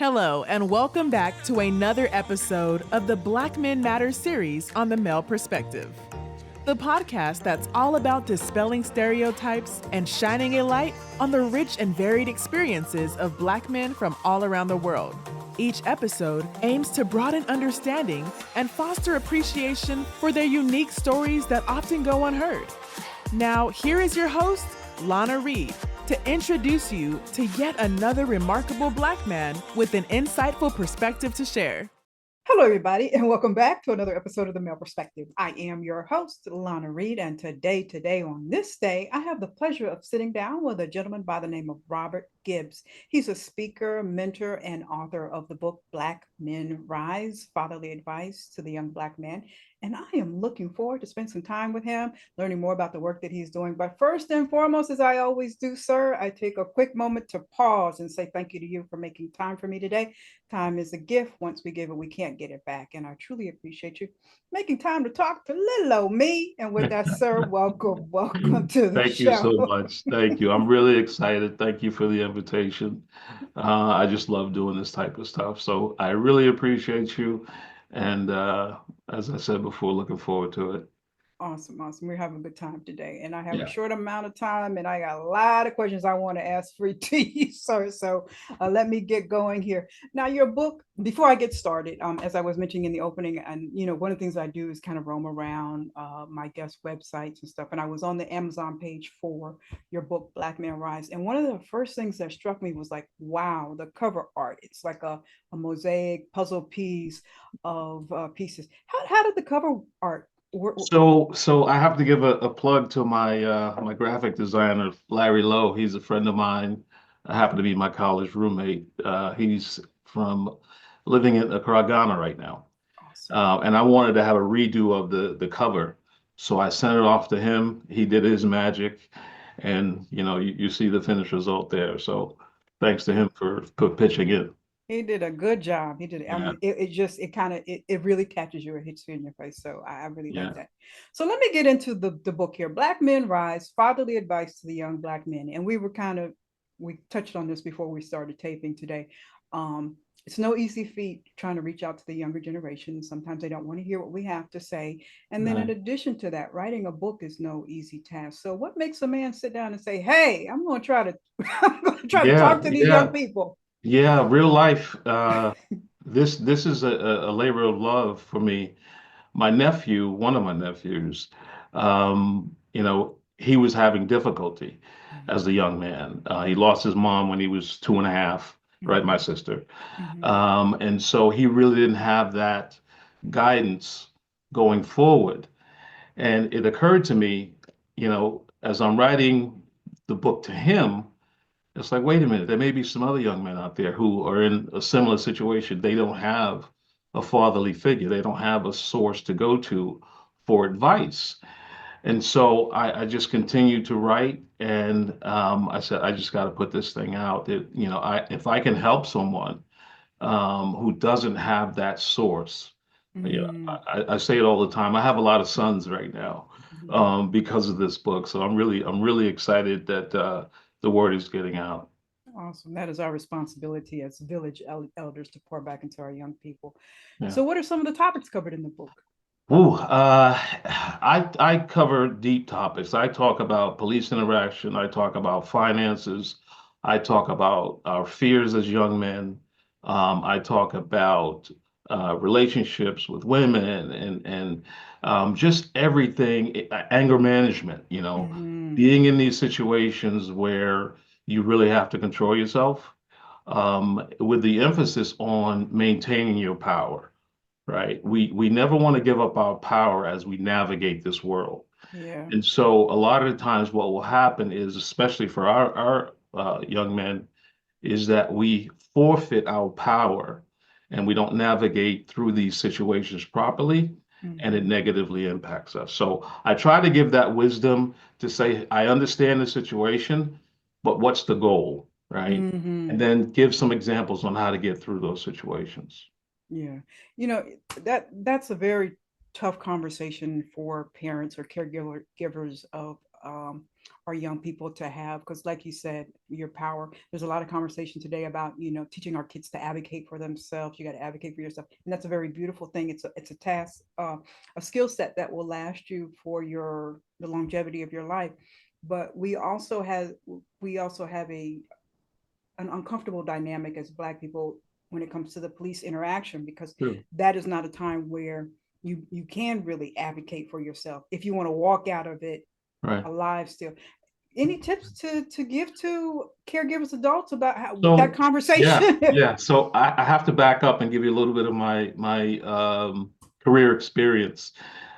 Hello, and welcome back to another episode of the Black Men Matter series on the male perspective. The podcast that's all about dispelling stereotypes and shining a light on the rich and varied experiences of Black men from all around the world. Each episode aims to broaden understanding and foster appreciation for their unique stories that often go unheard. Now, here is your host, Lana Reed, to introduce you to yet another remarkable Black man with an insightful perspective to share. Hello, everybody, and welcome back to another episode of The Male Perspective. I am your host, Lana Reed, and today, on this day, I have the pleasure of sitting down with a gentleman by the name of Robert Gibbs. He's a speaker, mentor, and author of the book Black Men Rise, Fatherly Advice to the Young Black Man. And I am looking forward to spend some time with him, learning more about the work that he's doing. But first and foremost, as I always do, sir, I take a quick moment to pause and say thank you to you for making time for me today. Time is a gift. Once we give it, we can't get it back. And I truly appreciate you making time to talk to little old me. And with that, sir, welcome to the Thank you so show. much. Thank you. I'm really excited. Thank you for the invitation. I just love doing this type of stuff. So I really appreciate you. And as I said before, looking forward to it. Awesome. We're having a good time today. And I have a Yeah. short amount of time and I got a lot of questions I want to ask for to you, sir. So let me get going here. Now, your book, before I get started, as I was mentioning in the opening, and one of the things I do is kind of roam around my guest websites and stuff. And I was on the Amazon page for your book, Black Men Rise. And one of the first things that struck me was like, wow, the cover art. It's like a mosaic puzzle piece of pieces. How did the cover art So I have to give a plug to my graphic designer, Larry Lowe. He's a friend of mine. I happen to be my college roommate. He's from living in Accra, Ghana right now. Awesome. And I wanted to have a redo of the cover. So I sent it off to him. He did his magic. And you see the finished result there. So thanks to him for pitching in. He did a good job. He did. I Yeah, mean, it really catches you. It hits you in your face. So I really like yeah. that. So let me get into the book here. Black Men Rise, Fatherly Advice to the Young Black Men. And we touched on this before we started taping today. It's no easy feat trying to reach out to the younger generation. Sometimes they don't want to hear what we have to say. And then in Right. addition to that, writing a book is no easy task. So what makes a man sit down and say, hey, I'm going to try to I'm going to try to Yeah, talk to these young yeah. people? Yeah, real life. This is a labor of love for me. My nephew, one of my nephews, he was having difficulty as a young man. He lost his mom when he was 2.5, right? My sister. Mhm. And so he really didn't have that guidance going forward. And it occurred to me, as I'm writing the book to him, it's like, wait a minute, there may be some other young men out there who are in a similar situation. They don't have a fatherly figure. They don't have a source to go to for advice. And so I just continued to write, and I said, I just got to put this thing out. If I can help someone who doesn't have that source, Mm, I say it all the time. I have a lot of sons right now mhm. because of this book. So I'm really excited that the word is getting out. Awesome. That is our responsibility as village elders to pour back into our young people. Yeah. So, what are some of the topics covered in the book? Ooh, I cover deep topics. I talk about police interaction. I talk about finances. I talk about our fears as young men. I talk about relationships with women and just everything, anger management, Mhm. being in these situations where you really have to control yourself, with the emphasis on maintaining your power, right? We never want to give up our power as we navigate this world. Yeah. And so a lot of the times what will happen is, especially for our young men, is that we forfeit our power and we don't navigate through these situations properly, and it Mhm. negatively impacts us. So I try to give that wisdom to say, I understand the situation, but what's the goal, right? And Mhm. then give some examples on how to get through those situations. Yeah. You know, that's a very tough conversation for parents or caregiver givers of our young people to have, because like you said, your power, there's a lot of conversation today about, teaching our kids to advocate for themselves. You got to advocate for yourself, and that's a very beautiful thing. It's a task, a skill set that will last you for the longevity of your life. But we also have an uncomfortable dynamic as Black people when it comes to the police interaction, because True. that is not a time where you can really advocate for yourself if you want to walk out of it Right. alive still. Any tips to give to caregivers, adults, about that So conversation? yeah. So I have to back up and give you a little bit of my career experience.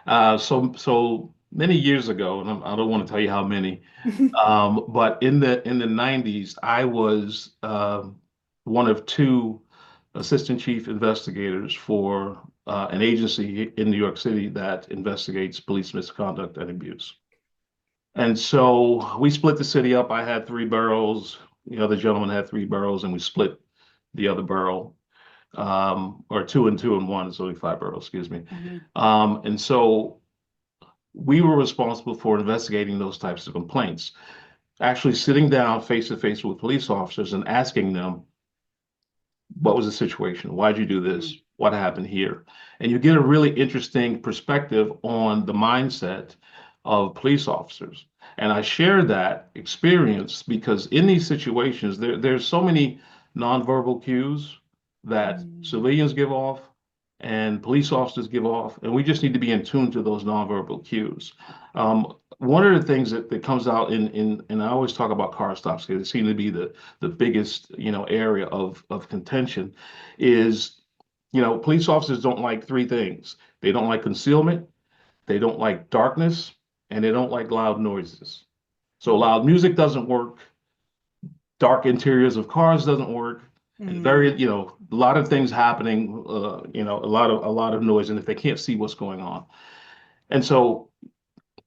So many years ago, and I don't want to tell you how many, but in the 90s, I was one of two assistant chief investigators for an agency in New York City that investigates police misconduct and abuse. And so we split the city up. I had three boroughs. The other gentleman had three boroughs, and we split the other borough, or two and two and one. It's only five boroughs, excuse me. And so we were responsible for investigating those types of complaints, actually sitting down face to face with police officers and asking them, what was the situation? Why'd you do this? What happened here? And you get a really interesting perspective on the mindset of police officers. And I share that experience because in these situations, there's so many nonverbal cues that civilians give off and police officers give off, and we just need to be in tune to those nonverbal cues. One of the things that comes out and I always talk about car stops because it seems to be the biggest area of contention is police officers don't like three things. They don't like concealment, they don't like darkness, and they don't like loud noises. So loud music doesn't work, dark interiors of cars doesn't work. And very, a lot of things happening, a lot of noise, and if they can't see what's going on. And so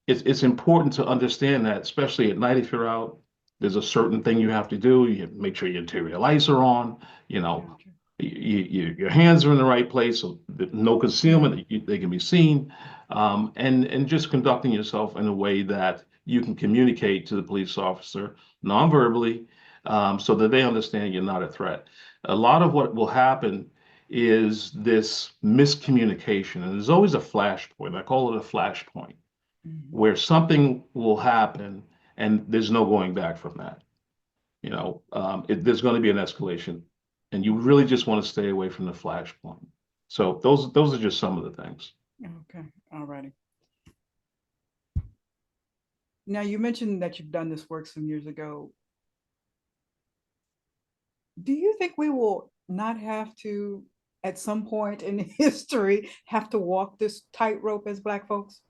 it's important to understand that, especially at night, if you're out, there's a certain thing you have to do. You make sure your interior lights are on, your hands are in the right place, so no concealment, they can be seen, and just conducting yourself in a way that you can communicate to the police officer non-verbally, so that they understand you're not a threat. A lot of what will happen is this miscommunication, and there's always a flashpoint. I call it a flashpoint, where something will happen and there's no going back from that. There's going to be an escalation, and you really just want to stay away from the flashpoint. So those are just some of the things. Okay, all righty. Now, you mentioned that you've done this work some years ago. Do you think we will not have to, at some point in history, have to walk this tightrope as Black folks?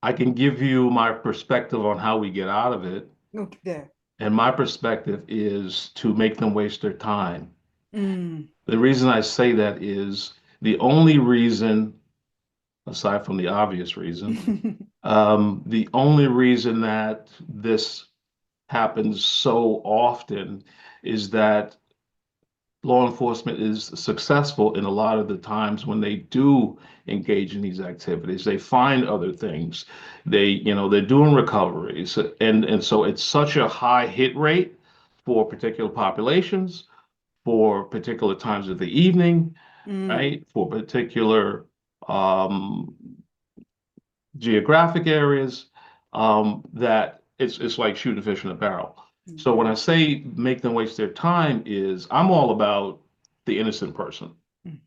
I can give you my perspective on how we get out of it. Okay, there. And my perspective is to make them waste their time. The reason I say that is the only reason, aside from the obvious reason, the only reason that this happens so often is that law enforcement is successful in a lot of the times when they do engage in these activities. They find other things. They're doing recoveries. And so it's such a high hit rate for particular populations, for particular times of the evening, right? For particular geographic areas, that it's like shooting fish in a barrel. So when I say make them waste their time, I'm all about the innocent person,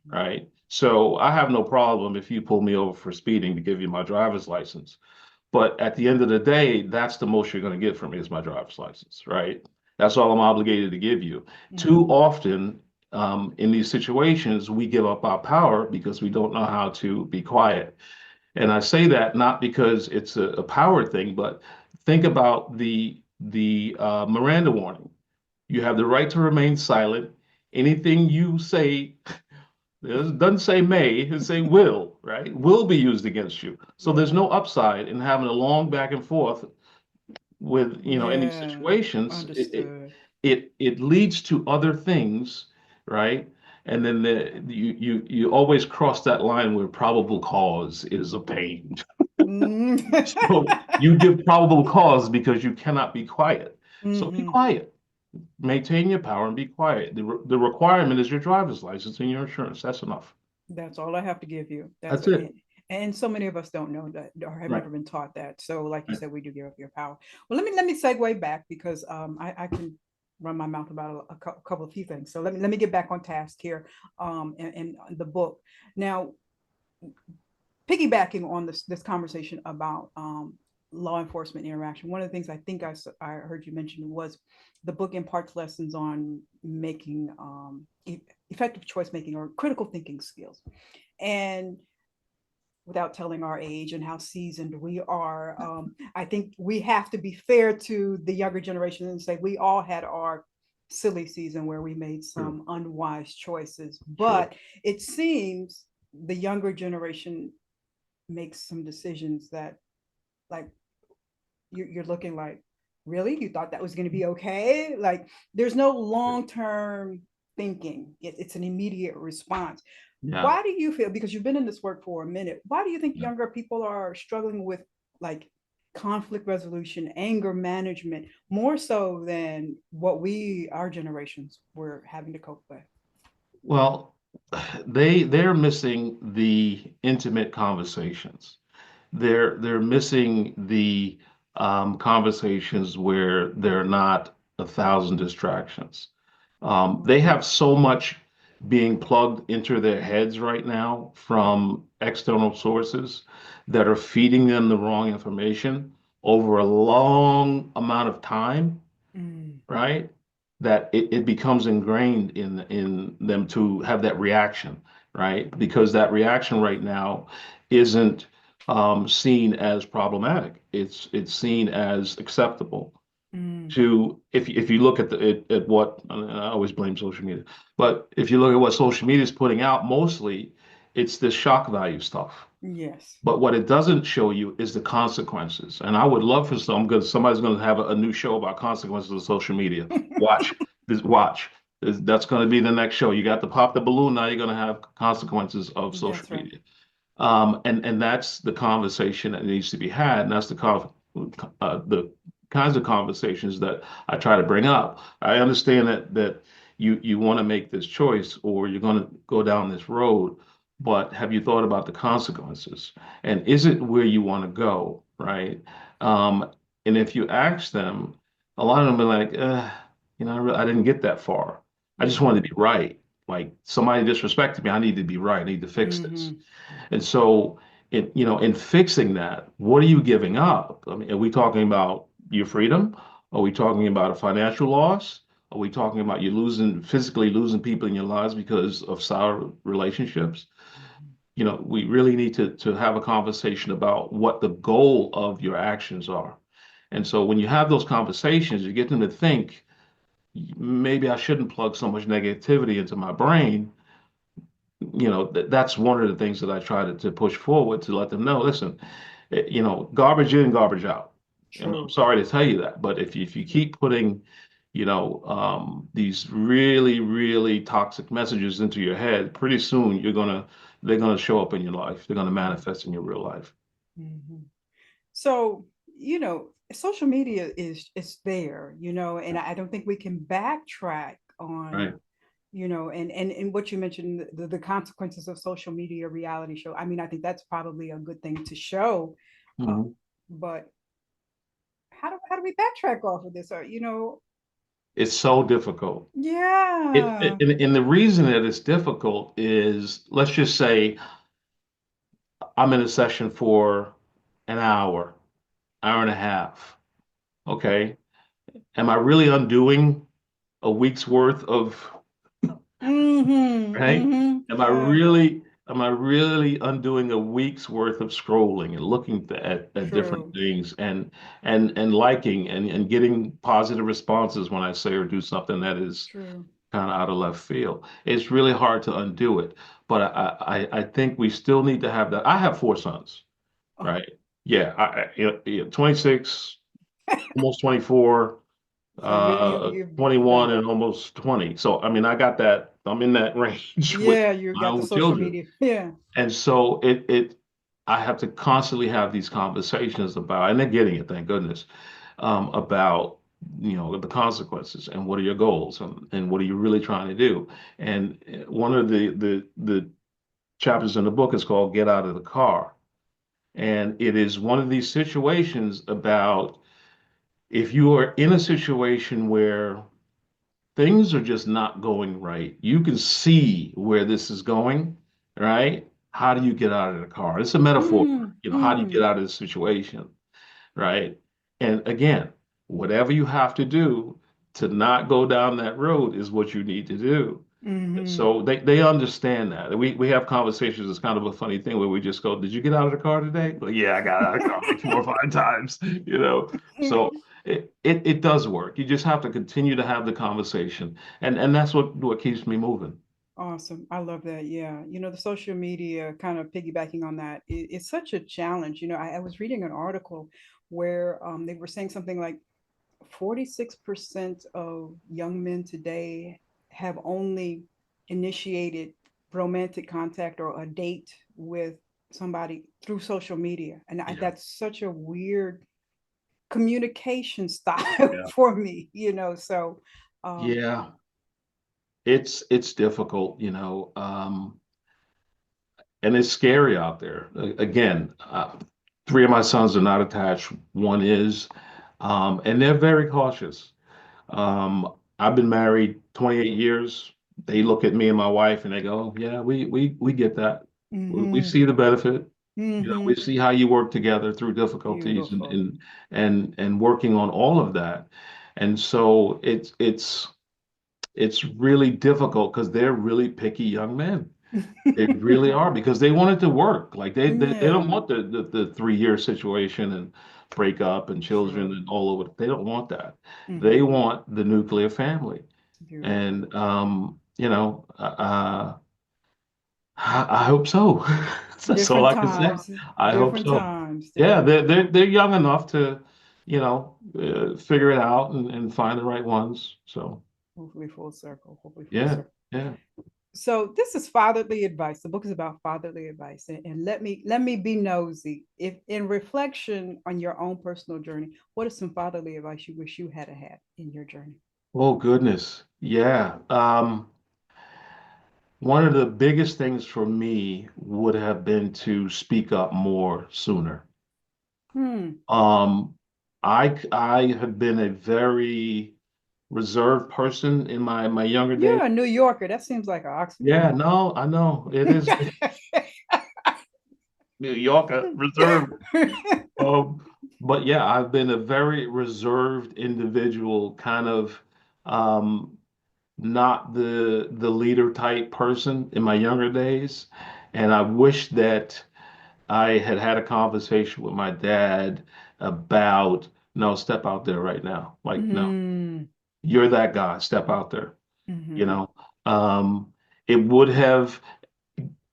right? So I have no problem if you pull me over for speeding to give you my driver's license. But at the end of the day, that's the most you're going to get from me is my driver's license, right? That's all I'm obligated to give you. Too often in these situations, we give up our power because we don't know how to be quiet. And I say that not because it's a power thing, but think about the Miranda warning. You have the right to remain silent. Anything you say, it doesn't say may, it say will, right? Will be used against you. So there's no upside in having a long back and forth with, in these situations. It leads to other things, right? And then you always cross that line where probable cause is a pain. So you give probable cause because you cannot be quiet. So be Mhm. quiet. Maintain your power and be quiet. The requirement is your driver's license and your insurance. That's enough. That's all I have to give you. That's it. And so many of us don't know that or have Right. never been taught that. So, like you Right. said, we do give up your power. Well, let me segue back because I can run my mouth about a couple of few things. So let me get back on task here in the book. Now, piggybacking on this conversation about law enforcement interaction, one of the things I think I heard you mention was the book imparts lessons on making effective choice making or critical thinking skills. And without telling our age and how seasoned we are, I think we have to be fair to the younger generation and say we all had our silly season where we made some unwise choices. But it seems the younger generation makes some decisions that, like, you're looking like, really? You thought that was going to be okay? Like, there's no long-term thinking. It's an immediate response. Yeah. Why do you feel, because you've been in this work for a minute, why do you think younger people are struggling with like conflict resolution, anger management, more so than what our generations were having to cope with? Well, they're missing the intimate conversations. They're missing the conversations where there are not 1,000 distractions. They have so much being plugged into their heads right now from external sources that are feeding them the wrong information over a long amount of time, right? That it becomes ingrained in them to have that reaction, right? Because that reaction right now isn't seen as problematic. It's seen as acceptable. To if you look at what, and I always blame social media, but if you look at what social media is putting out, mostly it's this shock value stuff. Yes. But what it doesn't show you is the consequences. And I would love for somebody's going to have a new show about consequences of social media. Watch this. Watch. That's going to be the next show. You got to pop the balloon. Now you're going to have consequences of social That's right. media. And that's the conversation that needs to be had. And that's the kinds of conversations that I try to bring up. I understand that you want to make this choice or you're going to go down this road, but have you thought about the consequences? And is it where you want to go, right? And if you ask them, a lot of them are like, I didn't get that far. I just wanted to be right. Like somebody disrespected me, I need to be right. I need to fix this. And so, in fixing that, what are you giving up? I mean, are we talking about your freedom? Are we talking about a financial loss? Are we talking about you physically losing people in your lives because of sour relationships? We really need to have a conversation about what the goal of your actions are. And so when you have those conversations, you get them to think, maybe I shouldn't plug so much negativity into my brain. That's one of the things that I try to push forward to let them know, listen, garbage in, garbage out. And I'm True. sorry to tell you that, but if you keep putting, these really, really toxic messages into your head, pretty soon they're gonna show up in your life. They're gonna manifest in your real life. So, social media is there, and I don't think we can backtrack on, Right. And what you mentioned, the consequences of social media reality show. I mean, I think that's probably a good thing to show. Mhm. But how do we backtrack off of this? Or, It's so difficult. yeah. And the reason that it's difficult is, let's just say I'm in a session for an hour and a half. Okay. Am I really undoing a week's worth of, right? Yeah. Am I really undoing a week's worth of scrolling and looking at different True. things and liking and getting positive responses when I say or do something that is True. kind of out of left field? It's really hard to undo it. But I think we still need to have that. I have four sons, Oh, right? Yeah, 26, almost 24, so you 21 and almost 20. So I mean, I'm in that range with yeah, you my got the own social children. media. Yeah. And so I have to constantly have these conversations about, and they're getting it, thank goodness, about the consequences and what are your goals and what are you really trying to do. And one of the chapters in the book is called "Get Out of the Car," and it is one of these situations about if you are in a situation where things are just not going right. You can see where this is going, right? How do you get out of the car? It's a metaphor. Mm, How do you get mm, out of the situation, right? And again, whatever you have to do to not go down that road is what you need to do. mm-hmm. So they understand that. We have conversations. It's kind of a funny thing where we just go, "Did you get out of the car today?" Like, yeah, I got out of the car like 4 or 5 times, So it does work. You just have to continue to have the conversation, and that's what keeps me moving. Awesome. I love that. Yeah. The social media kind of piggybacking on that, it's such a challenge. I was reading an article where they were saying something like 46% of young men today have only initiated romantic contact or a date with somebody through social media. And Yeah. that's such a weird communication style Yeah. for me, so Yeah, it's difficult, and it's scary out there. Again, 3 of my sons are not attached. One is, and they're very cautious. I've been married 28 years. They look at me and my wife and they go, "Yeah, we get that. We mm-hmm, see the benefit. mm-hmm, We see how you work together through difficulties and beautiful. and and working on all of that." And so it's really difficult because they're really picky young men. They really are because they want it to work. Like they don't Yeah, want the 3 year situation and break up and children sure. and all of it. They don't want that. They Mm-hmm, want the nuclear family. beautiful. And I hope so. That's all Different I can say. times, I hope different so. times, Yeah, different they're young enough to, figure it out and find the right ones. So hopefully full circle, hopefully full yeah, circle. yeah. So this is fatherly advice. The book is about fatherly advice, and let me be nosy. If in reflection on your own personal journey, what is some fatherly advice you wish you had in your journey? Oh goodness. Yeah. One of the biggest things for me would have been to speak up more sooner. Hmm. Um, I have been a very reserved person in my younger days. You're a New Yorker. That seems like an Yeah, oxymoron. no, I know it is New Yorker reserved. Um, but yeah, I've been a very reserved individual, kind of um, not the leader type person in my younger days, and I wish that I had had a conversation with my dad about, no, step out there right now. Like, no, Mm, you're that guy. Step out there. You hmm. know, um, it would have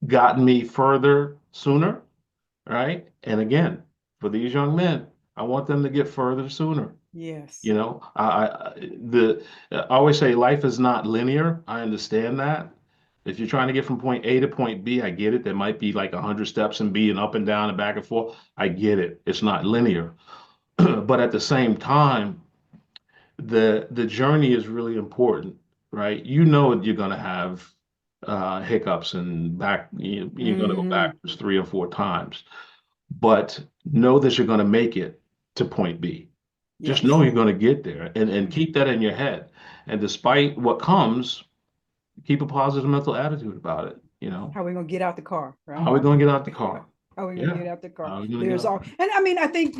gotten me further sooner, right? And again, for these young men, I want them to get further sooner. Yes. You know, I always say life is not linear. I understand that. If you're trying to get from point A to point B, I get it. There might be like 100 steps in B and up and down and back and forth. I get it. It's not linear. But at the same time, the journey is really important, right? You know you're gonna have hiccups and you're gonna go Hmm. backwards 3 or 4 times, but know that you're gonna make it to point B. Just know Yes. you're gonna get there and Mhm. keep that in your head. And despite what comes, keep a positive mental attitude about it, How are we gonna get out the car, How right? are we gonna get out the car? How are we gonna Yeah. get out the car? How are we gonna get There's out? all, and I mean, I think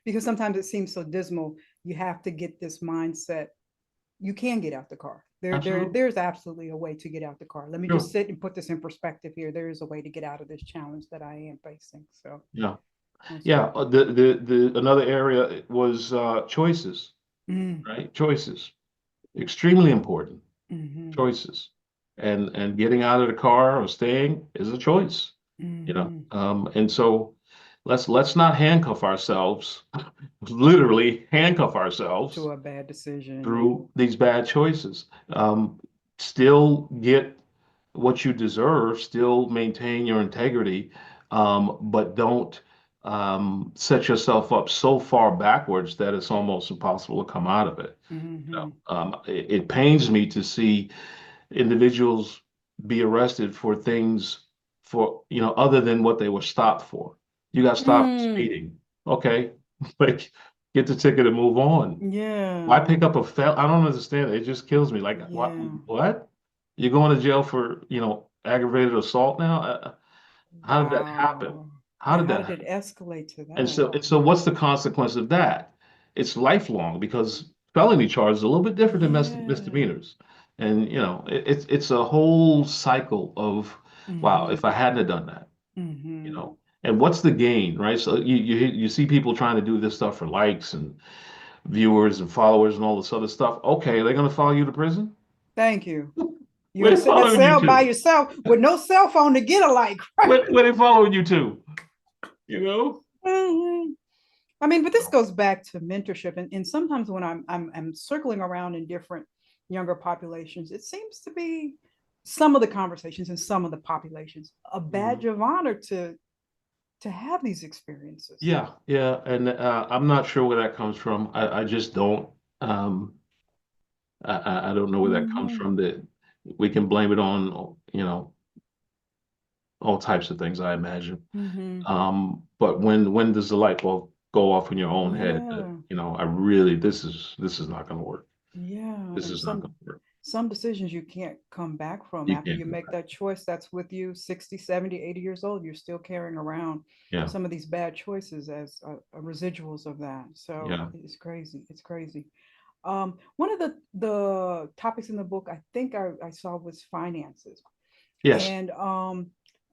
because sometimes it seems so dismal. You have to get this mindset. You can get out the car. Absolutely. There's absolutely a way to get out the car. Let me just True. sit and put this in perspective here. There is a way to get out of this challenge that I am facing. So Yeah. most Yeah. definitely. The another area was choices, Mm, right? Choices. Extremely important. hmm, Choices. And getting out of the car or staying is a choice, hmm. And so let's not handcuff ourselves, literally handcuff ourselves To a bad decision. through these bad choices. Still get what you deserve, still maintain your integrity, but don't set yourself up so far backwards that it's almost impossible to come out of it. Mm-hmm. It pains me to see individuals be arrested for things for, other than what they were stopped for. You got stopped for Mm. speeding. Okay. Like, get the ticket and move on. Yeah. Why pick up a I don't understand. It just kills me. Like, Yeah. what? You're going to jail for, aggravated assault now? How did that happen? Wow. How Yeah, did how that did it happen? escalate to And that? so what's the consequence of that? It's lifelong, because felony charges are a little bit different than Yeah. misdemeanors. And it's a whole cycle of, wow, Mm-hmm. if I hadn't have done that, Mm-hmm. and what's the gain, right? So you see people trying to do this stuff for likes and viewers and followers and all this other stuff. Okay, they're gonna follow you to prison? Thank you. You're Where gonna they sit in that following you cell by to? yourself with no cell phone to get a like, right? Where they following you to? You know? Mhm. I mean, but this goes back to mentorship, and sometimes when I'm circling around in different younger populations, it seems to be some of the conversations in some of the populations a badge Mhm. of honor to have these experiences. Yeah, yeah, and I'm not sure where that comes from. I just don't. Um, I don't know where that comes Mm-hmm. from. That we can blame it on, all types of things, I imagine. Mm-hmm. But when does the light bulb go off in your own head that, Yeah. I really, this is not going to work. Yeah. This And is not going to work. some decisions you can't come back from You after can't you go make back. that choice that's with you 60, 70, 80 years old. You're still carrying around Yeah, some of these bad choices as residuals of that. So yeah, it's crazy. It's crazy. One of the topics in the book I think I saw was finances. yes, And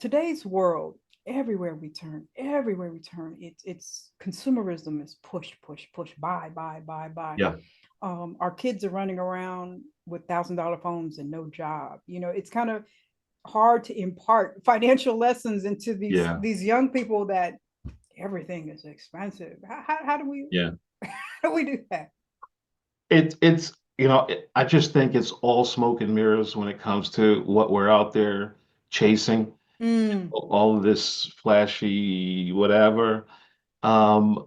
today's world, everywhere we turn, it's consumerism is push, push, push, buy, buy, buy, buy. yeah, Our kids are running around with $1,000 phones and no job. It's kind of hard to impart financial lessons into these yeah, these young people that everything is expensive. How do we yeah. how do we do that? I just think it's all smoke and mirrors when it comes to what we're out there chasing, Mm, all of this flashy whatever. Um,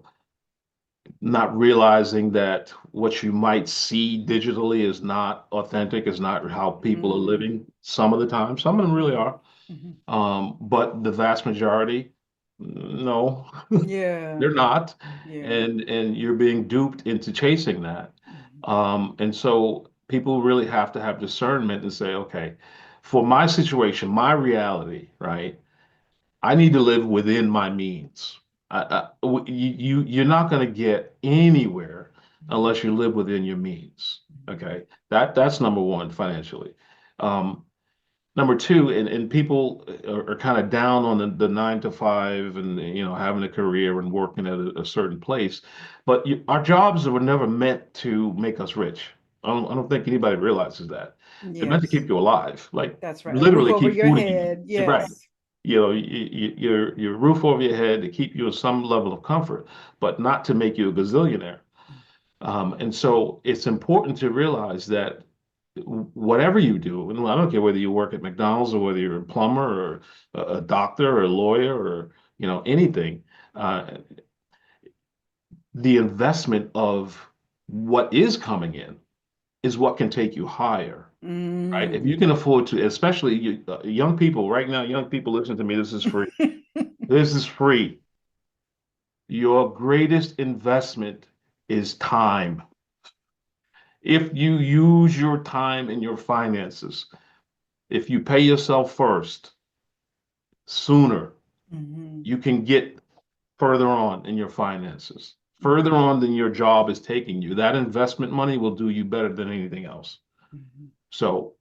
Not realizing that what you might see digitally is not authentic, is not how people are mm, living some of the time. Some of them really mm, are. mhm. But the vast majority, no, Yeah, they're not. yeah. And you're being duped into chasing that. Mhm, And so people really have to have discernment and say, okay, for my situation, my reality, right? I need to live within my means. You're not going to get anywhere unless you live within your means. mhm, Okay, that's number one financially. Um, Number two, and people are kind of down on the 9 to 5 and having a career and working at a certain place, but our jobs were never meant to make us rich. I don't think anybody realizes that. They're meant to yes, keep you alive, like that's right. A roof literally over keep your food in you. head. Yeah, right. Yes. Your roof over your head to keep you in some level of comfort, but not to make you a gazillionaire. And so it's important to realize that whatever you do, and I don't care whether you work at McDonald's or whether you're a plumber or a doctor or a lawyer or anything, uh, the investment of what is coming in is what can take you higher, right? If Mm. you can afford to, especially young people right now, young people, listen to me. This is free. This is free. Your greatest investment is time. If you use your time and your finances, if you pay yourself first, sooner, Mhm, you can get further on in your finances, further mhm, on than your job is taking you. That investment money will do you better than anything else. mhm. So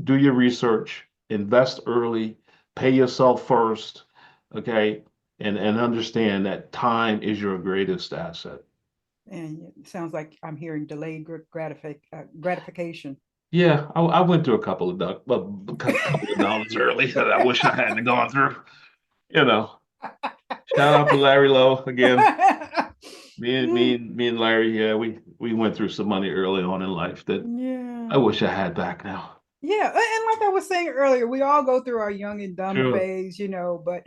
do your research, invest early, pay yourself first, okay? And understand that time is your greatest asset. And it sounds like I'm hearing delayed gratification. Yeah, I went through a couple of well, a couple of dollars early that I wish I hadn't gone through. You know, shout out to Larry Lowe again. Me and Larry, yeah, we went through some money early on in life that I Yeah. wish I had back now. Yeah. And like I was saying earlier, we all go through our young and dumb Sure. phase, but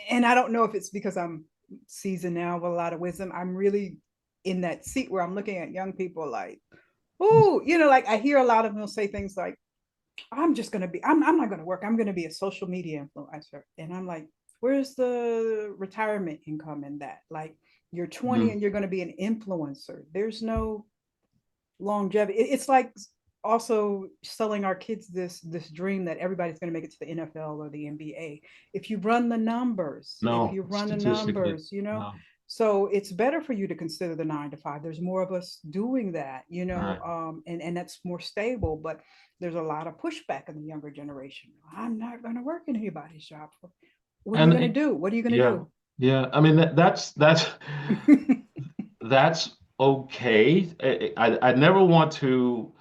And I don't know if it's because I'm seasoned now with a lot of wisdom. I'm really in that seat where I'm looking at young people like, oh, like I hear a lot of them say things like, I'm just going to be, I'm not going to work. I'm going to be a social media influencer. And I'm like, where's the retirement income in that? Like, you're 20 Mm. and you're going to be an influencer. There's no longevity. It's like also selling our kids this dream that everybody's going to make it to the NFL or the NBA. If you run the numbers, if No, you run the statistically, numbers, no. so it's better for you to consider the 9 to 5. There's more of us doing that, Right. and that's more stable. But there's a lot of pushback in the younger generation. I'm not going to work in anybody's job. What are you And going to do? What are you going yeah, to yeah. I mean that's do? that's okay. I never want to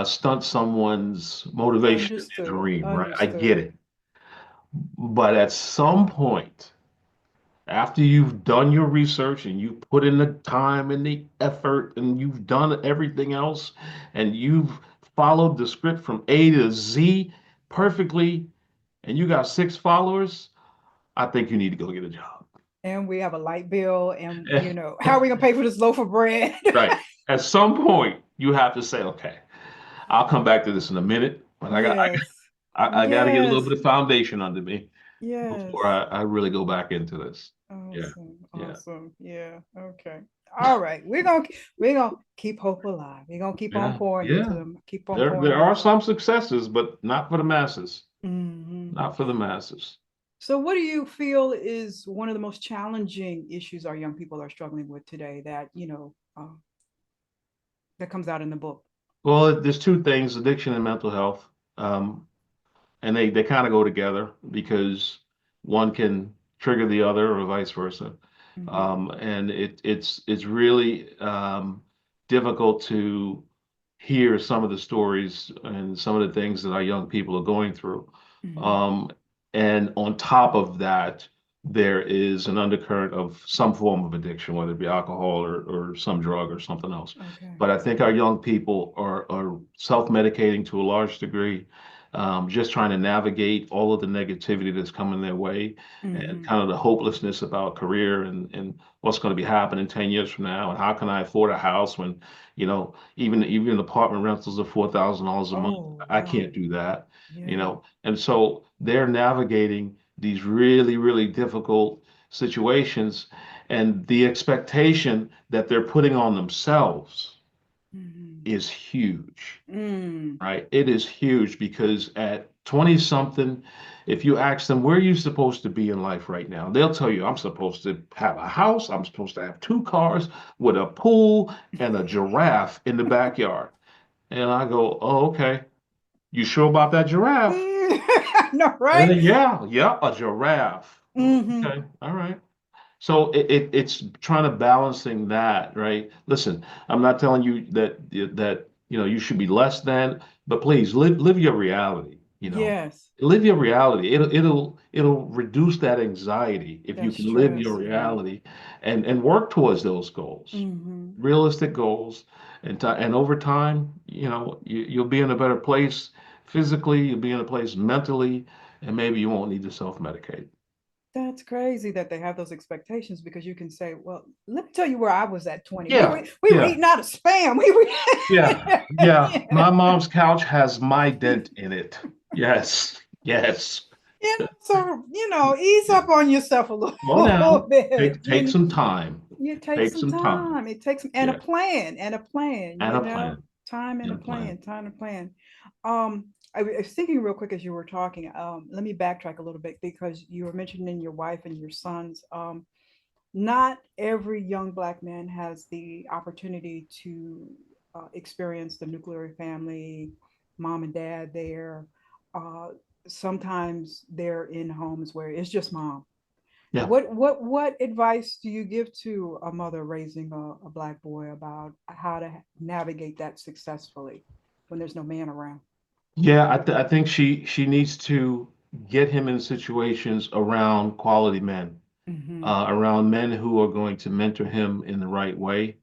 stunt someone's motivation and their Understood. dream, right? I get Understood. it. But at some point, after you've done your research and you've put in the time and the effort and you've done everything else and you've followed the script from A to Z perfectly and you got 6 followers, I think you need to go get a job. And we have a light bill, and how are we gonna pay for this loaf of bread? Right. At some point, you have to say, okay, I'll come back to this in a minute, but Yes. I got to get a little Yes. bit of foundation under me before Yes. I really go back into this. Yeah. Awesome. Yeah. Awesome. Yeah. Okay. All right. We're gonna keep hope alive. We're gonna keep on Yeah. pouring into Yeah. them. Keep on There pouring are into them. some successes, but not for the masses. Hmm. Not for the masses. So, what do you feel is one of the most challenging issues our young people are struggling with today that that comes out in the book? Well, there's 2 things, addiction and mental health. Um, and they kind of go together because one can trigger the other or vice versa. Hmm. And it's really difficult to hear some of the stories and some of the things that our young people are going through. Hmm. Um, and on top of that, there is an undercurrent of some form of addiction, whether it be alcohol or some drug or something else. Okay. But I think our young people are self-medicating to a large degree, just trying to navigate all of the negativity that's coming their way and Hmm. kind of the hopelessness about career and what's going to be happening 10 years from now and how can I afford a house when, even apartment rentals are $4,000 a month. Oh, I wow. can't do that, Yeah. and so they're navigating these really, really difficult situations and the expectation that they're putting on themselves Hmm. is huge, Mm. right? It is huge because at 20 something, if you ask them, where are you supposed to be in life right now? They'll tell you, I'm supposed to have a house, I'm supposed to have 2 cars with a pool and a giraffe in the backyard. And I go, oh, okay. You sure about that giraffe? No, right? Yeah, yeah, a giraffe. Hmm. Okay, all right. So it's trying to balancing that, right? Listen, I'm not telling you that you should be less than, but please live your reality, Yes, Live your reality. It'll reduce that anxiety if you that can live your stress. Yeah. reality and work towards those goals, Hmm. realistic goals, and over time, you'll be in a better place physically, you'll be in a place mentally, and maybe you won't need to self-medicate. That's crazy that they have those expectations because you can say, well, let me tell you where I was at 20. We Yeah, were we were yeah. eating out of spam. We were Yeah, yeah. yeah. My mom's couch has my dent in it. Yes, yes. So, ease Yeah. up on yourself a little, Slow a little down. bit. Take some time. You take Take some some time. time. It takes and a Yeah, plan and a plan, and a plan. time and And a a plan. plan, time and a plan. I was thinking real quick as you were talking. Let me backtrack a little bit because you were mentioning your wife and your sons. Not every young Black man has the opportunity to experience the nuclear family, mom and dad there. Uh, Sometimes they're in homes where it's just mom. Yeah. What advice do you give to a mother raising a Black boy about how to navigate that successfully when there's no man around? Yeah, I think she needs to get him in situations around quality men, Hmm. around men who are going to mentor him in the right way,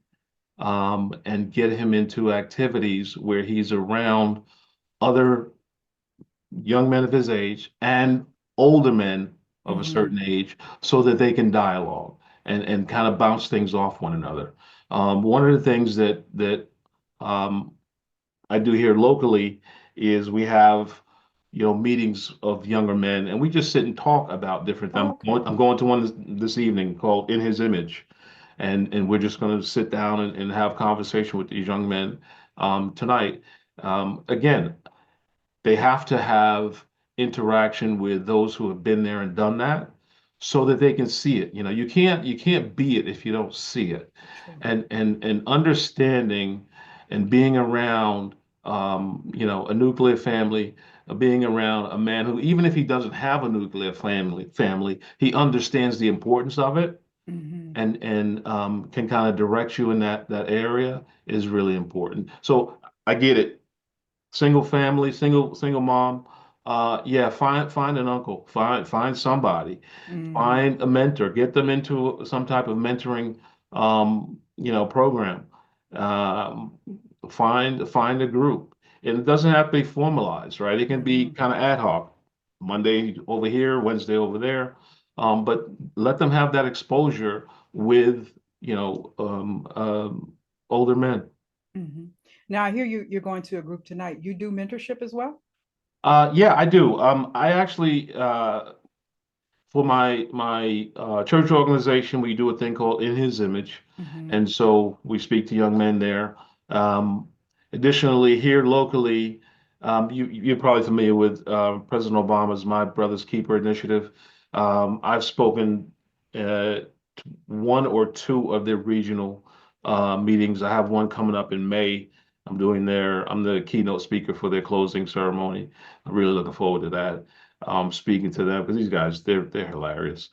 and get him into activities where he's around other young men of his age and older men of a certain age so that they can dialogue and kind of bounce things off one another. One of the things that um, I do here locally is we have, meetings of younger men, and we just sit and talk about different things. Okay. I'm going to one this evening called In His Image, and we're just going to sit down and have conversation with these young men tonight. Again, they have to have interaction with those who have been there and done that so that they can see it. You can't be it if you don't see it. True. And understanding and being around a nuclear family, being around a man who, even if he doesn't have a nuclear family, he understands the importance of it and can kind of direct you in that area is really important. So I get it. Single family, single mom. Yeah, find an uncle, find somebody, find a mentor, get them into some type of mentoring, program. Um, find a group, and it doesn't have to be formalized, right? It can be kind of ad hoc, Monday over here, Wednesday over there, but let them have that exposure with, older men. Now I hear you're going to a group tonight. You do mentorship as well? Yeah, I do. I actually, for my church organization, we do a thing called In His Image, and so we speak to young men there. Um, Additionally, here locally, you're probably familiar with President Obama's My Brother's Keeper initiative. I've spoken to one or two of their regional meetings. I have one coming up in May. I'm the keynote speaker for their closing ceremony. I'm really looking forward to that. Speaking to them because these guys, they're hilarious.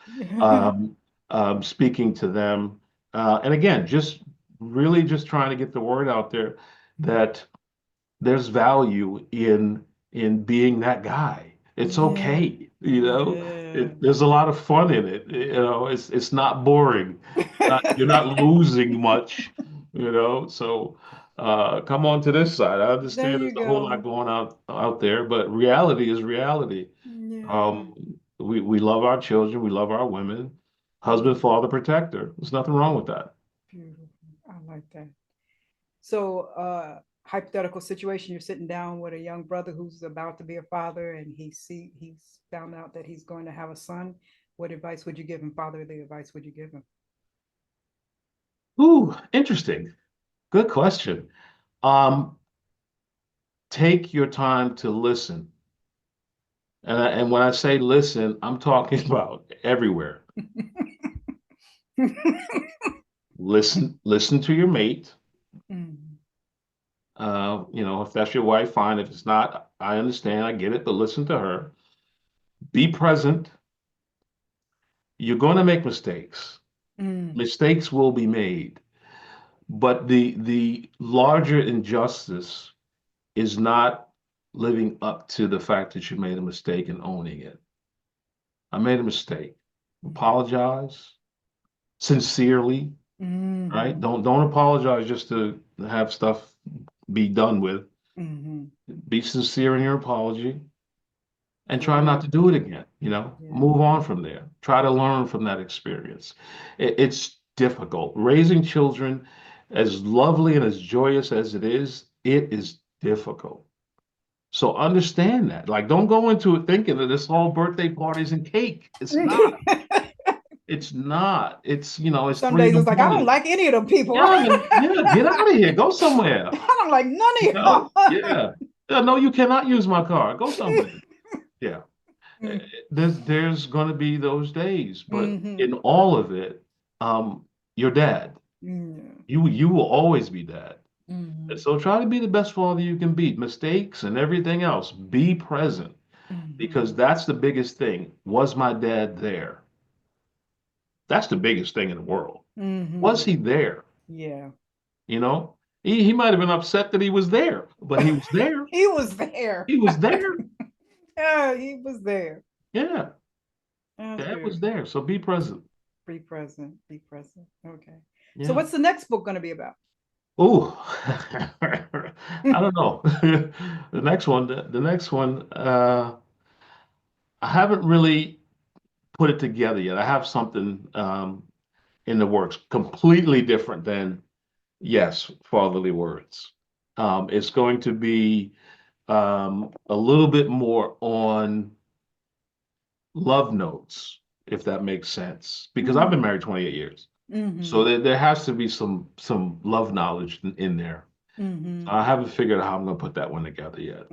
Speaking to them, and again, just trying to get the word out there that there's value in being that guy. It's okay, there's a lot of fun in it. It's not boring. You're not losing much, So come on to this side. I There understand you there's a whole go. lot going out there, but reality is reality. Yeah. Um, we love our children, we love our women, husband, father, protector. There's nothing wrong with that. Beautiful. I like that. So, hypothetical situation, you're sitting down with a young brother who's about to be a father and he's found out that he's going to have a son. What advice would you give him? Fatherly advice would you give him? Ooh, interesting. Good question. Um, Take your time to listen. And when I say listen, I'm talking about everywhere. Listen to your mate. If that's your wife, fine. If it's not, I understand, I get it, but listen to her. Be present. You're going to make mistakes. Mistakes will be made. But the larger injustice is not living up to the fact that you made a mistake and owning it. I made a mistake. Apologize sincerely, right? Don't apologize just to have stuff be done with. Be sincere in your apology and try not to do it again. Move on from there. Try to learn from that experience. It's difficult. Raising children, as lovely and as joyous as it is difficult. So understand that. Like, don't go into it thinking that it's all birthday parties and cake. It's not. It's not. It's Some 3 in days the it's like, I don't morning. like any of them people. Yeah, get out of here. Go somewhere. I don't like none of y'all. Yeah. No, you cannot use my car. Go somewhere. Yeah. There's going to be those days, but in all of it, your dad. You will always be dad. And so try to be the best father you can be. Mistakes and everything else, be present because that's the biggest thing. Was my dad there? That's the biggest thing in the world. Was he there? Yeah. He might have been upset that he was there, but he was there. He was there. He was there. Yeah, he was there. Yeah. That's Dad was beautiful. there. So be present. Be present. Be present. Okay. Yeah. So what's the next book going to be about? Oh, I don't know. The next one, I haven't really put it together yet. I have something in the works, completely different than, yes, fatherly words. It's going to be a little bit more on love notes, if that makes sense, because I've been married 28 years. So there has to be some love knowledge in there. I haven't figured out how I'm going to put that one together yet.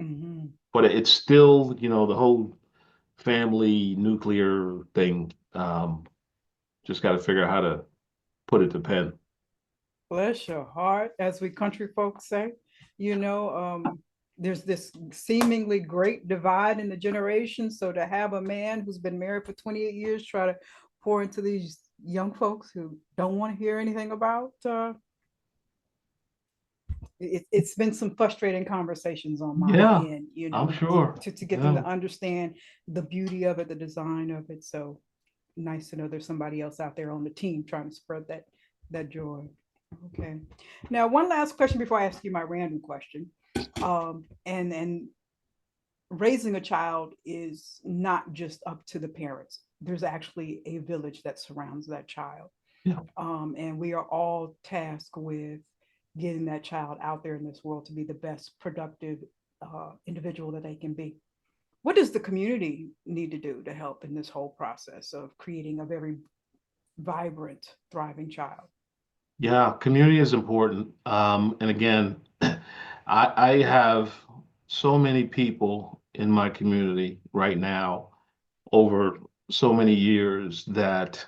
But it's still, you know, the whole family nuclear thing. Just got to figure out how to put it to pen. Bless your heart, as we country folks say. You know, there's this seemingly great divide in the generation. So to have a man who's been married for 28 years try to pour into these young folks who don't want to hear anything about, it's been some frustrating conversations on my end, you know, I'm sure. to get them to understand the beauty of it, the design of it. So nice to know there's somebody else out there on the team trying to spread that joy. Okay. Now, one last question before I ask you my random question. And raising a child is not just up to the parents. There's actually a village that surrounds that child. Yeah. And we are all tasked with getting that child out there in this world to be the best productive individual that they can be. What does the community need to do to help in this whole process of creating a very vibrant, thriving child? Yeah, community is important. And again, I have so many people in my community right now over so many years that,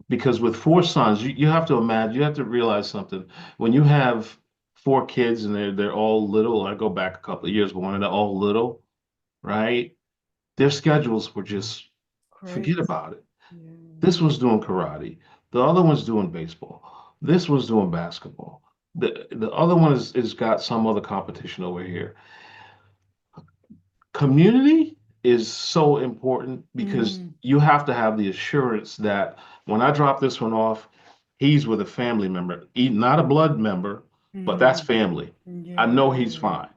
because with 4 sons, you have to imagine, you have to realize something. When you have 4 kids and they're all little, I go back a couple of years, but when they're all little, right? Their schedules were just, forget about it. Yeah. This one's doing karate. The other one's doing baseball. This one's doing basketball. The other one is got some other competition over here. Community is so important because you have to have the assurance that when I drop this one off, he's with a family member, not a blood member, but that's family. I know he's fine,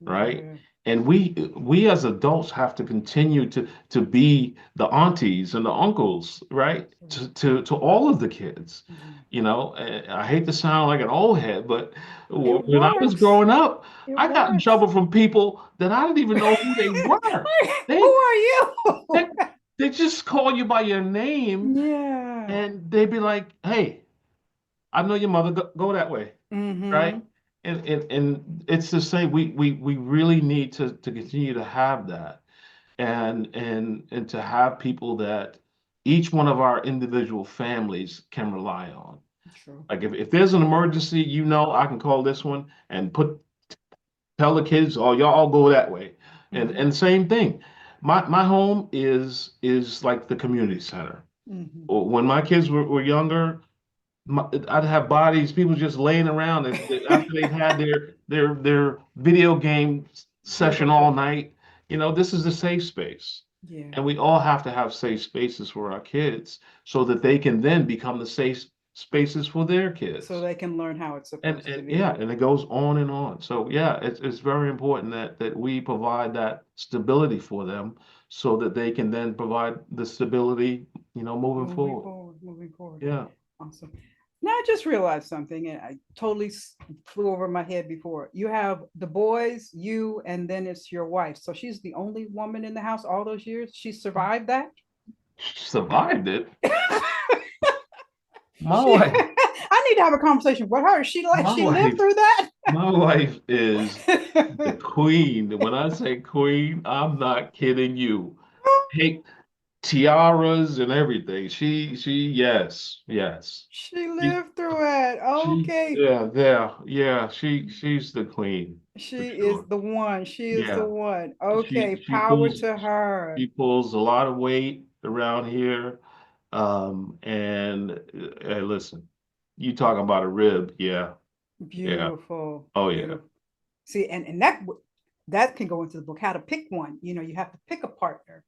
right? And we as adults have to continue to be the aunties and the uncles, right? To all of the kids. You know, I hate to sound like an old head, but when I was growing up, I got in trouble from people that I didn't even know who they were. Who are you? They just call you by your name, and they'd be like, "Hey, I know your mother. Go that way," right? And it's the same. We really need to continue to have that, and to have people that each one of our individual families can rely on. True. Like if there's an emergency, you know, I can call this one and tell the kids, "Oh, y'all all go that way," and same thing. My home is like the community center. When my kids were younger, I'd have bodies, people just laying around after they've had their video game session all night. You know, this is a safe space. And we all have to have safe spaces for our kids so that they can then become the safe spaces for their kids. So they can learn how it's supposed to be. Yeah, and it goes on and on. So yeah, it's very important that we provide that stability for them so that they can then provide the stability, you know, moving forward. Moving forward. Yeah. Awesome. Now I just realized something, and I totally flew over my head before. You have the boys, you, and then it's your wife. So she's the only woman in the house all those years. She survived that? She survived it. My wife. I need to have a conversation with her. She lived through that? My wife is the queen. When I say queen, I'm not kidding you. Hey, tiaras and everything. She yes. She lived through it. Okay. She's the queen. She is the one. She is the one. Okay, she power to her. She pulls a lot of weight around here. And hey, listen, you talking about a rib, Beautiful. Yeah. Oh yeah. Beautiful. See, and that can go into the book, how to pick one. You know, you have to pick a partner.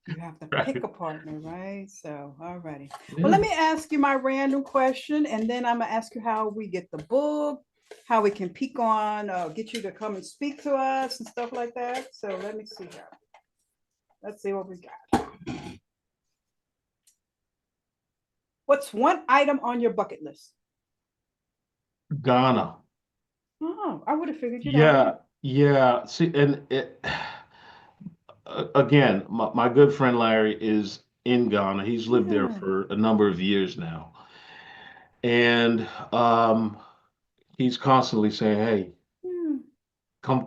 You have to pick a partner, right? So, all righty. Yeah. Well, let me ask you my random question, and then I'm gonna ask you how we get the book, how we can peek on, get you to come and speak to us and stuff like that. So let me see here. Let's see what we got. What's one item on your bucket list? Ghana. Oh, I would have figured it out. Yeah, yeah. See, and again, my good friend Larry is in Ghana. He's lived there Yeah. for a number of years now, and he's constantly saying, "Hey, Hmm. come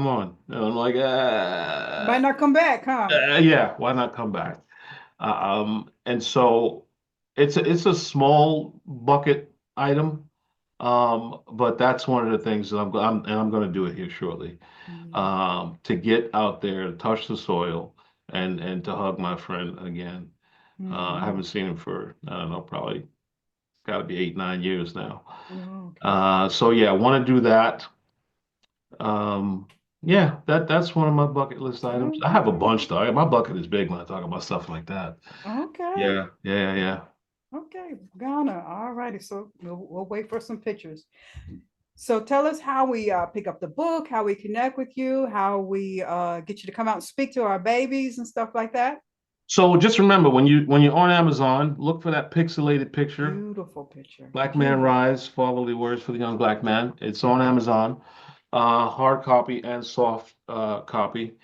on." And I'm like, Might not come back, huh? yeah, why not come back? And so it's a small bucket item, but that's one of the things that I'm going to do it here shortly. Mm. To get out there, to touch the soil, and to hug my friend again. I haven't Mhm. seen him for, I don't know, probably got to be 8, 9 years now. Oh, okay. So yeah, I want to do that. Um, yeah, that's one of my bucket list items. I have a Okay. bunch though. My bucket is big when I talk about stuff like that. Okay. Yeah. Okay. Ghana. All righty. So we'll wait for some pictures. So tell us how we pick up the book, how we connect with you, how we get you to come out and speak to our babies and stuff like that. So just remember when you're on Amazon, look for that pixelated picture, Beautiful picture. Black Man Beautiful. Rise, Fatherly Words for the Young Black Man. It's on Amazon, hard copy and soft copy.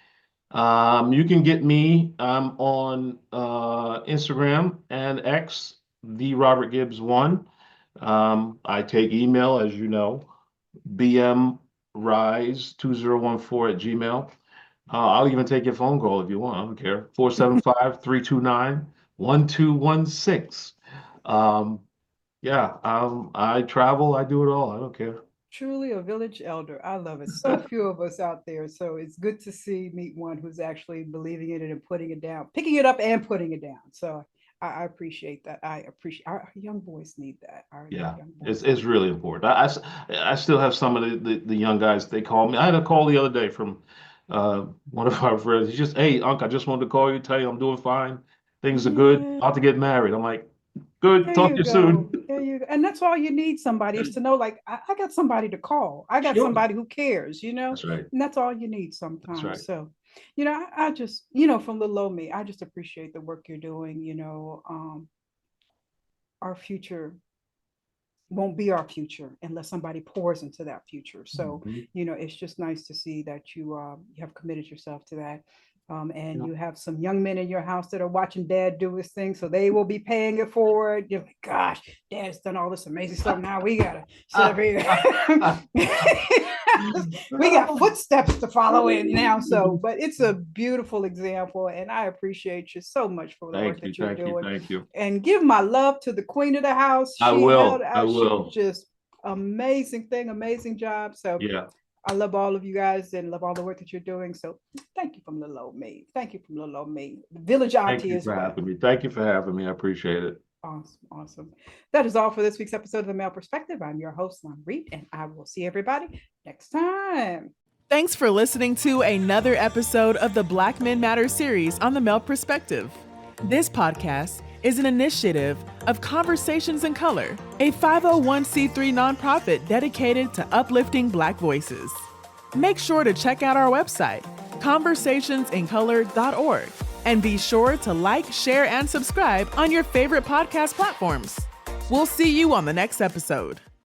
You can get me. I'm on Instagram and X, the Robert Gibbs one. I take email, as you know, bmrise2014@gmail. I'll even take your phone call if you want. I don't care. 475-329-1216. Um, yeah, I travel. I do it all. I don't care. Truly a village elder. I love it. So few of us out there. So it's good to meet one who's actually believing in it and putting it down, picking it up and putting it down. So I appreciate that. I appreciate our young boys need that. Our Yeah, young boys. it's really important. I still have some of the young guys. They call me. I had a call the other day from one of our friends. He's just, hey, Unc, I just wanted to call you, tell you I'm doing fine. Things are good. Yeah. About to get married. I'm like, good. There Talk you to you go. soon. There you go. And that's all you need somebody is to know, like, I got somebody to call. I got Sure. somebody who cares, That's right. and that's all you need That's right. sometimes. So, I just, from little old me, I just appreciate the work you're doing. Our future won't be our future unless somebody pours into that future. So, Mhm. it's just nice to see that you have committed yourself to that. And Yeah. you have some young men in your house that are watching dad do his thing, so they will be paying it forward. You're like, gosh, dad's done all this amazing stuff. Now we gotta sit up here. We got footsteps to follow in now. So, but it's a beautiful example, and I appreciate you so much for the work Thank you. that you're Thank you. doing. Thank you. And give my love to the queen of the house. I She held will. I out. She will. just amazing thing, amazing job. So Yeah. I love all of you guys and love all the work that you're doing. So thank you from little old me. Thank you from little old me. Village Thank auntie you as for well. having me. Thank you for having me. I appreciate it. Awesome. Awesome. That is all for this week's episode of The Male Perspective. I'm your host, Lana Reed, and I will see everybody next time. Thanks for listening to another episode of the Black Men Matter series on the Male Perspective. This podcast is an initiative of Conversations in Color, a 501c3 nonprofit dedicated to uplifting Black voices. Make sure to check out our website, conversationsincolor.org, and be sure to like, share, and subscribe on your favorite podcast platforms. We'll see you on the next episode.